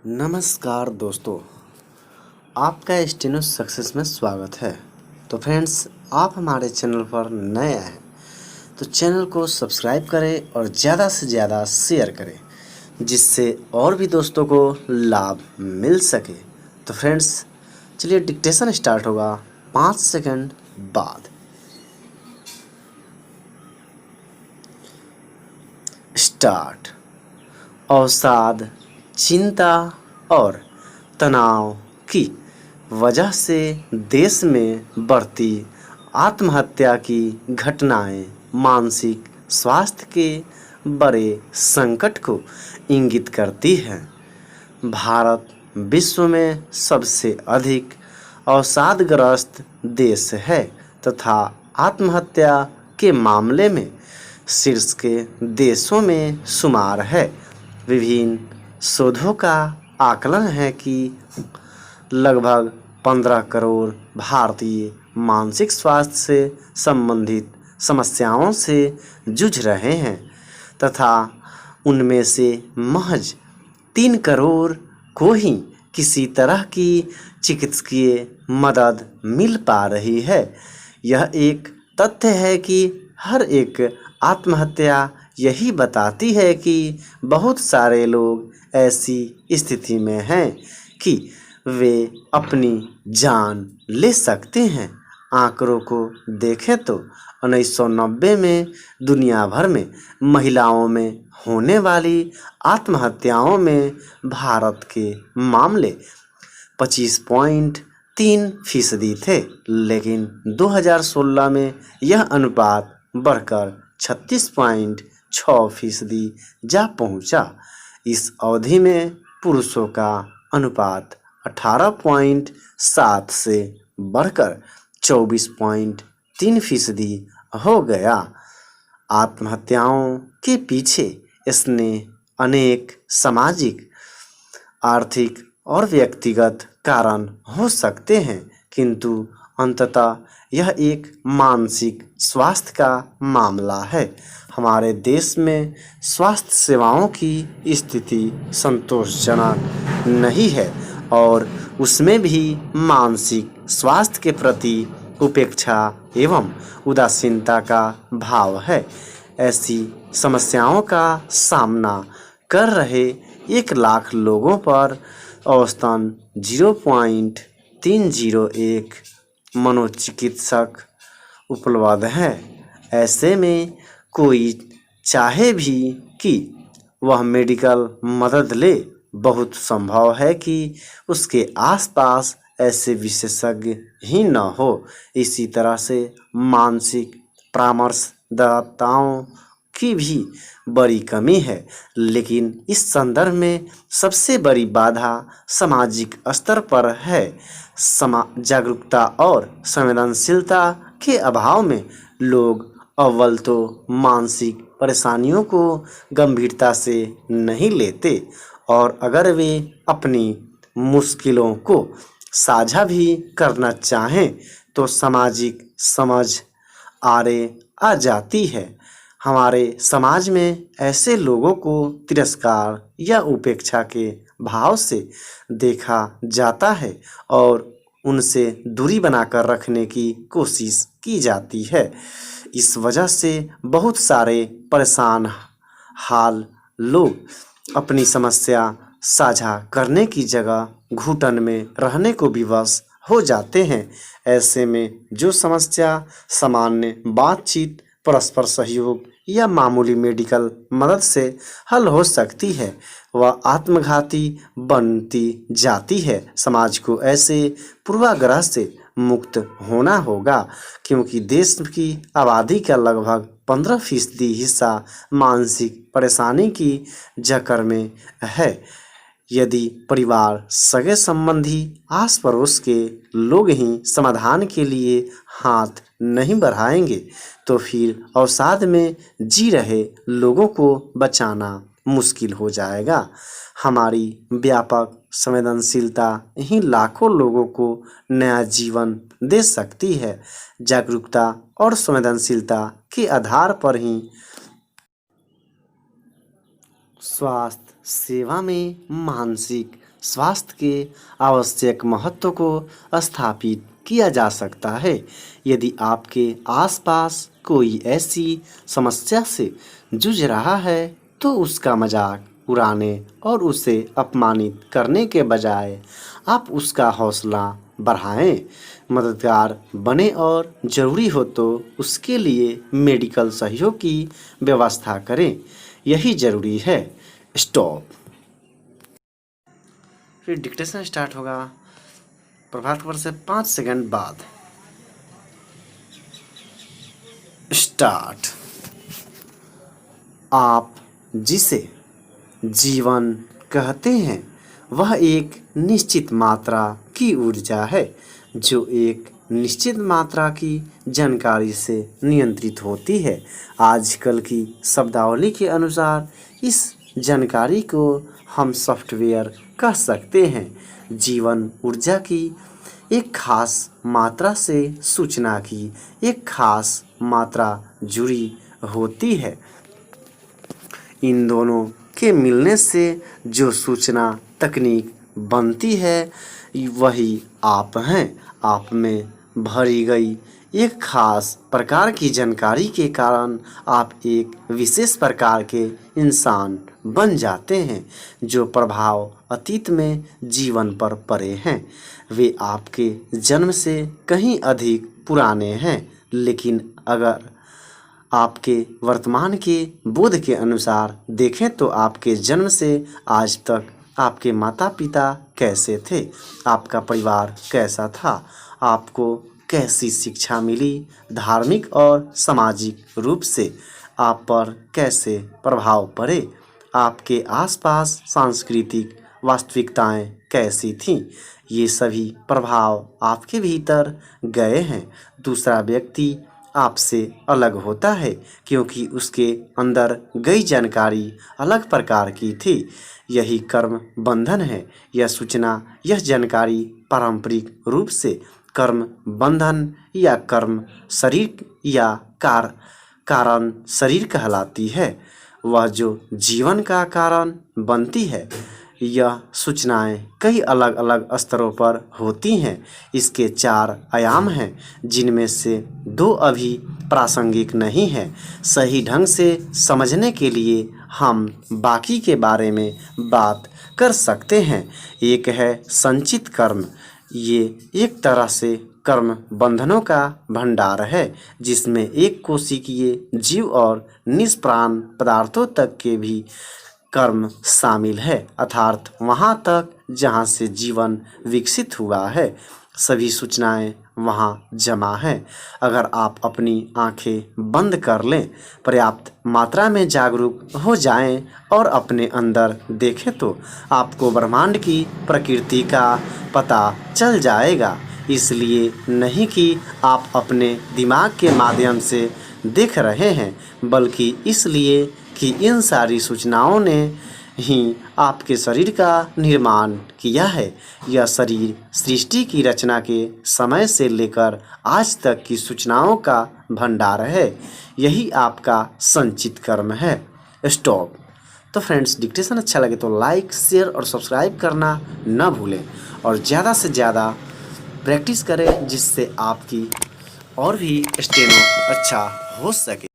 नमस्कार दोस्तों, आपका स्टेनो सक्सेस में स्वागत है। तो फ्रेंड्स, आप हमारे चैनल पर नए हैं तो चैनल को सब्सक्राइब करें और ज़्यादा से ज़्यादा शेयर करें, जिससे और भी दोस्तों को लाभ मिल सके। तो फ्रेंड्स, चलिए डिक्टेशन स्टार्ट होगा 5 सेकंड बाद। स्टार्ट। अवसाद, चिंता और तनाव की वजह से देश में बढ़ती आत्महत्या की घटनाएं मानसिक स्वास्थ्य के बड़े संकट को इंगित करती हैं। भारत विश्व में सबसे अधिक अवसादग्रस्त देश है तथा आत्महत्या के मामले में शीर्ष के देशों में शुमार है। विभिन्न शोधों का आकलन है कि लगभग 15 करोड़ भारतीय मानसिक स्वास्थ्य से संबंधित समस्याओं से जूझ रहे हैं तथा उनमें से महज 3 करोड़ को ही किसी तरह की चिकित्सकीय मदद मिल पा रही है। यह एक तथ्य है कि हर एक आत्महत्या यही बताती है कि बहुत सारे लोग ऐसी स्थिति में हैं कि वे अपनी जान ले सकते हैं। आंकड़ों को देखें तो 1990 में दुनिया भर में महिलाओं में होने वाली आत्महत्याओं में भारत के मामले 25.3% थे, लेकिन 2016 में यह अनुपात बढ़कर 36.6% जा पहुंचा। इस अवधि में पुरुषों का अनुपात 18.7 से बढ़कर 24.3% हो गया। आत्महत्याओं के पीछे इसने अनेक सामाजिक, आर्थिक और व्यक्तिगत कारण हो सकते हैं, किंतु अंततः यह एक मानसिक स्वास्थ्य का मामला है। हमारे देश में स्वास्थ्य सेवाओं की स्थिति संतोषजनक नहीं है और उसमें भी मानसिक स्वास्थ्य के प्रति उपेक्षा एवं उदासीनता का भाव है। ऐसी समस्याओं का सामना कर रहे 1 लाख लोगों पर औसतन 0.301 मनोचिकित्सक उपलब्ध हैं। ऐसे में कोई चाहे भी कि वह मेडिकल मदद ले, बहुत संभव है कि उसके आसपास ऐसे विशेषज्ञ ही न हो। इसी तरह से मानसिक परामर्शदाताओं की भी बड़ी कमी है, लेकिन इस संदर्भ में सबसे बड़ी बाधा सामाजिक स्तर पर है। जागरूकता और संवेदनशीलता के अभाव में लोग अव्वल तो मानसिक परेशानियों को गंभीरता से नहीं लेते और अगर वे अपनी मुश्किलों को साझा भी करना चाहें तो सामाजिक समझ आड़े आ जाती है। हमारे समाज में ऐसे लोगों को तिरस्कार या उपेक्षा के भाव से देखा जाता है और उनसे दूरी बनाकर रखने की कोशिश की जाती है। इस वजह से बहुत सारे परेशान हाल लोग अपनी समस्या साझा करने की जगह घुटन में रहने को विवश हो जाते हैं। ऐसे में जो समस्या सामान्य बातचीत, परस्पर सहयोग या मामूली मेडिकल मदद से हल हो सकती है, वह आत्मघाती बनती जाती है। समाज को ऐसे पूर्वाग्रह से मुक्त होना होगा, क्योंकि देश की आबादी का लगभग 15% हिस्सा मानसिक परेशानी की जकड़ में है। यदि परिवार, सगे संबंधी, आस पड़ोस के लोग ही समाधान के लिए हाथ नहीं बढ़ाएंगे तो फिर अवसाद में जी रहे लोगों को बचाना मुश्किल हो जाएगा। हमारी व्यापक संवेदनशीलता ही लाखों लोगों को नया जीवन दे सकती है। जागरूकता और संवेदनशीलता के आधार पर ही स्वास्थ्य सेवा में मानसिक स्वास्थ्य के आवश्यक महत्व को स्थापित किया जा सकता है। यदि आपके आसपास कोई ऐसी समस्या से जूझ रहा है तो उसका मजाक उड़ाने और उसे अपमानित करने के बजाय आप उसका हौसला बढ़ाएं, मददगार बने और ज़रूरी हो तो उसके लिए मेडिकल सहयोग की व्यवस्था करें। यही ज़रूरी है। स्टॉप। फिर डिक्टेशन स्टार्ट होगा प्रभात खबर से 5 सेकंड बाद। स्टार्ट। आप जिसे जीवन कहते हैं वह एक निश्चित मात्रा की ऊर्जा है जो एक निश्चित मात्रा की जानकारी से नियंत्रित होती है। आजकल की शब्दावली के अनुसार इस जानकारी को हम सॉफ्टवेयर कह सकते हैं। जीवन ऊर्जा की एक खास मात्रा से सूचना की एक खास मात्रा जुड़ी होती है। इन दोनों के मिलने से जो सूचना तकनीक बनती है वही आप हैं। आप में भरी गई एक खास प्रकार की जानकारी के कारण आप एक विशेष प्रकार के इंसान बन जाते हैं जो प्रभाव अतीत में जीवन पर पड़े हैं। वे आपके जन्म से कहीं अधिक पुराने हैं, लेकिन अगर आपके वर्तमान के बोध के अनुसार देखें तो आपके जन्म से आज तक आपके माता पिता कैसे थे, आपका परिवार कैसा था, आपको कैसी शिक्षा मिली, धार्मिक और सामाजिक रूप से आप पर कैसे प्रभाव पड़े, आपके आसपास सांस्कृतिक वास्तविकताएं कैसी थीं, ये सभी प्रभाव आपके भीतर गए हैं। दूसरा व्यक्ति आपसे अलग होता है क्योंकि उसके अंदर गई जानकारी अलग प्रकार की थी। यही कर्म बंधन है। यह सूचना, यह जानकारी पारंपरिक रूप से कर्म बंधन या कर्म शरीर या कारण शरीर कहलाती है। वह जो जीवन का कारण बनती है। यह सूचनाएं कई अलग अलग स्तरों पर होती हैं। इसके 4 आयाम हैं जिनमें से 2 अभी प्रासंगिक नहीं हैं। सही ढंग से समझने के लिए हम बाकी के बारे में बात कर सकते हैं। एक है संचित कर्म। ये एक तरह से कर्म बंधनों का भंडार है जिसमें एक कोशिकीय जीव और निष्प्राण पदार्थों तक के भी कर्म शामिल है, अर्थात वहाँ तक जहाँ से जीवन विकसित हुआ है। सभी सूचनाएं वहाँ जमा हैं। अगर आप अपनी आंखें बंद कर लें, पर्याप्त मात्रा में जागरूक हो जाएं और अपने अंदर देखें तो आपको ब्रह्मांड की प्रकृति का पता चल जाएगा। इसलिए नहीं कि आप अपने दिमाग के माध्यम से देख रहे हैं, बल्कि इसलिए कि इन सारी सूचनाओं ने ही आपके शरीर का निर्माण किया है। यह शरीर सृष्टि की रचना के समय से लेकर आज तक की सूचनाओं का भंडार है। यही आपका संचित कर्म है। स्टॉप। तो फ्रेंड्स, डिक्टेशन अच्छा लगे तो लाइक, शेयर और सब्सक्राइब करना न भूलें और ज़्यादा से ज़्यादा प्रैक्टिस करें जिससे आपकी और भी स्टेनो अच्छा हो सके।